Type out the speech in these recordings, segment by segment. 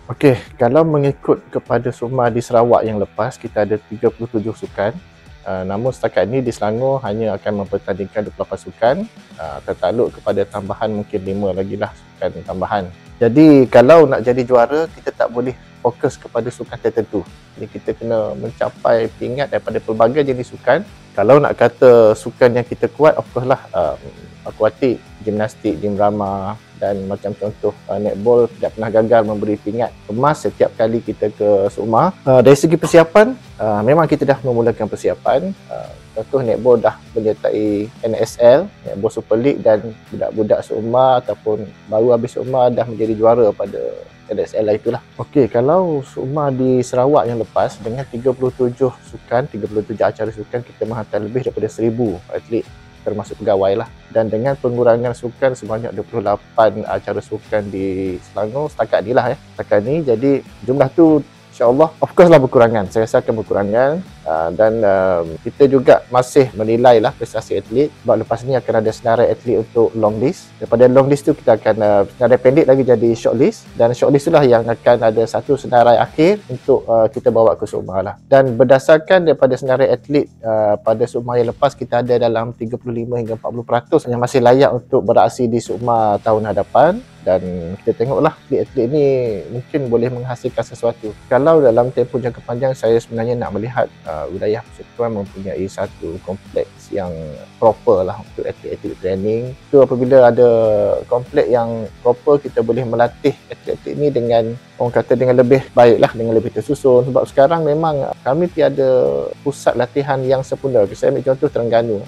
Okey, kalau mengikut kepada SUMA di Sarawak yang lepas, kita ada 37 sukan. Namun setakat ini di Selangor hanya akan mempertandingkan 28 sukan. Tertakluk kepada tambahan mungkin 5 lagi lah sukan tambahan. Jadi kalau nak jadi juara, kita tak boleh fokus kepada sukan tertentu. Jadi kita kena mencapai pingat daripada pelbagai jenis sukan. Kalau nak kata sukan yang kita kuat, of course lah akuatik, gimnastik, gym rama dan macam contoh netball tidak pernah gagal memberi pingat emas setiap kali kita ke SUMA. Dari segi persiapan, memang kita dah memulakan persiapan. Contoh netball dah menyertai NSL, Netball Super League, dan budak-budak SUMA ataupun baru habis SUMA dah menjadi juara pada NSL lah itulah. Okey, kalau SUMA di Sarawak yang lepas dengan 37 sukan, 37 acara sukan, kita menghantar lebih daripada 1,000 atlet termasuk pegawai lah, dan dengan pengurangan sukan sebanyak 28 acara sukan di Selangor setakat ni lah setakat ni. Jadi jumlah tu insyaAllah of course lah berkurangan, saya rasa akan berkurangan, dan kita juga masih menilai lah prestasi atlet, sebab lepas ni akan ada senarai atlet untuk long list. Daripada long list tu kita akan senarai pendek lagi jadi short list, dan short list tu lah yang akan ada satu senarai akhir untuk kita bawa ke SUMA lah. Dan berdasarkan daripada senarai atlet pada SUMA yang lepas, kita ada dalam 35 hingga 40% yang masih layak untuk beraksi di SUMA tahun hadapan. Dan kita tengoklah atlet-atlet ni mungkin boleh menghasilkan sesuatu. Kalau dalam tempoh jangka panjang, saya sebenarnya nak melihat wilayah persekutuan mempunyai satu kompleks yang proper lah untuk atlet-atlet training. Itu apabila ada kompleks yang proper, kita boleh melatih atlet-atlet ni dengan, orang kata, dengan lebih baik lah, dengan lebih tersusun. Sebab sekarang memang kami tiada pusat latihan yang sempurna. Saya ambil contoh Terengganu,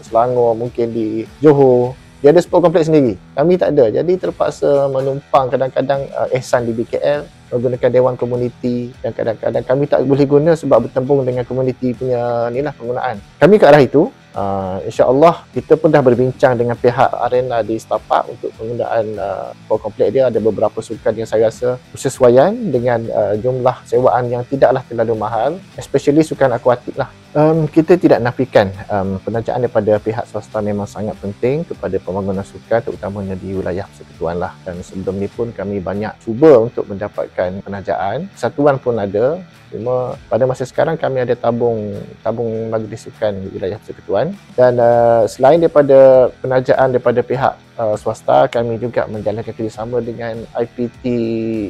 Selangor, mungkin di Johor, dia ada sport kompleks sendiri. Kami tak ada. Jadi terpaksa menumpang kadang-kadang Ehsan di BKL, menggunakan Dewan Komuniti, dan kadang-kadang kami tak boleh guna sebab bertembung dengan komuniti punya ni lah penggunaan. Kami ke arah itu. InsyaAllah kita pun dah berbincang dengan pihak arena di Setapak untuk penggunaan sport kompleks dia. Ada beberapa sukan yang saya rasa bersesuaian dengan jumlah sewaan yang tidaklah terlalu mahal, especially sukan akuatik lah. Kita tidak nafikan penajaan daripada pihak swasta memang sangat penting kepada pembangunan sukan, terutamanya di wilayah persekutuan lah. Dan sebelum ni pun kami banyak cuba untuk mendapatkan penajaan. Satuan pun ada, cuma pada masa sekarang kami ada tabung majlis sukan wilayah persekutuan. Dan selain daripada penajaan daripada pihak swasta, kami juga menjalankan kerjasama dengan IPT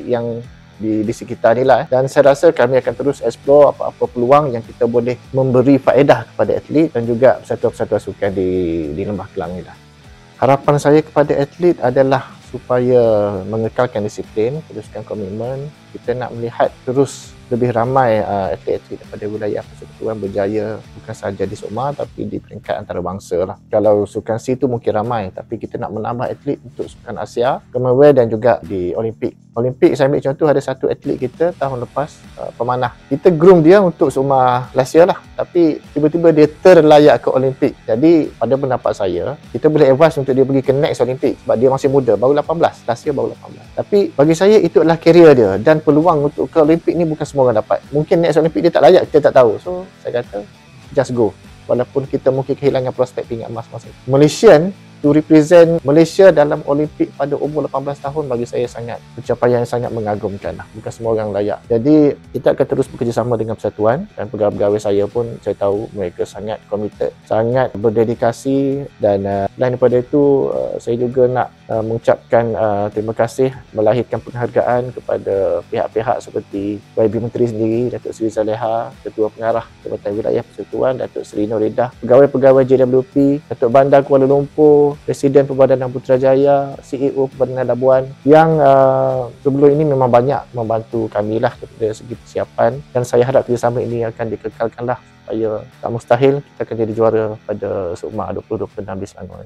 yang di sekitar ni lah. Dan saya rasa kami akan terus explore apa-apa peluang yang kita boleh memberi faedah kepada atlet dan juga persatuan-persatuan sukan di Lembah Kelang ni lah. Harapan saya kepada atlet adalah supaya mengekalkan disiplin, teruskan komitmen. Kita nak melihat terus lebih ramai atlet-atlet daripada wilayah persekutuan berjaya, bukan sahaja di SUMA tapi di peringkat antarabangsa lah. Kalau sukan C tu mungkin ramai, tapi kita nak menambah atlet untuk sukan Asia, Commonwealth, dan juga di Olimpik. Saya ambil contoh, ada satu atlet kita tahun lepas, pemanah. Kita groom dia untuk SUMA last year lah, tapi tiba-tiba dia terlayak ke Olimpik. Jadi pada pendapat saya, kita boleh advise untuk dia pergi ke next Olimpik sebab dia masih muda, baru 18, last year baru 18. Tapi bagi saya itu adalah career dia, dan peluang untuk ke Olimpik ni bukan semua orang dapat. Mungkin next Olimpik dia tak layak, kita tak tahu. So saya kata just go, walaupun kita mungkin kehilangan prospek pingat emas masa itu. Malaysian to represent Malaysia dalam Olimpik pada umur 18 tahun, bagi saya sangat pencapaian yang sangat mengagumkan lah. Bukan semua orang layak. Jadi kita akan terus bekerjasama dengan persatuan, dan pegawai-pegawai saya pun saya tahu mereka sangat committed, sangat berdedikasi. Dan selain daripada itu, saya juga nak mengucapkan terima kasih, melahirkan penghargaan kepada pihak-pihak seperti YB Menteri sendiri, Datuk Seri Zaleha, Ketua Pengarah Jabatan Wilayah Persekutuan, Datuk Seri Nuridah, pegawai-pegawai JWP, Datuk Bandar Kuala Lumpur, Presiden Perbadanan Putrajaya, CEO Perbadanan Labuan, yang sebelum ini memang banyak membantu kami lah dari segi persiapan. Dan saya harap kerjasama ini akan dikekalkan lah, supaya tak mustahil kita akan jadi juara pada SUMA 2026 di Selangor.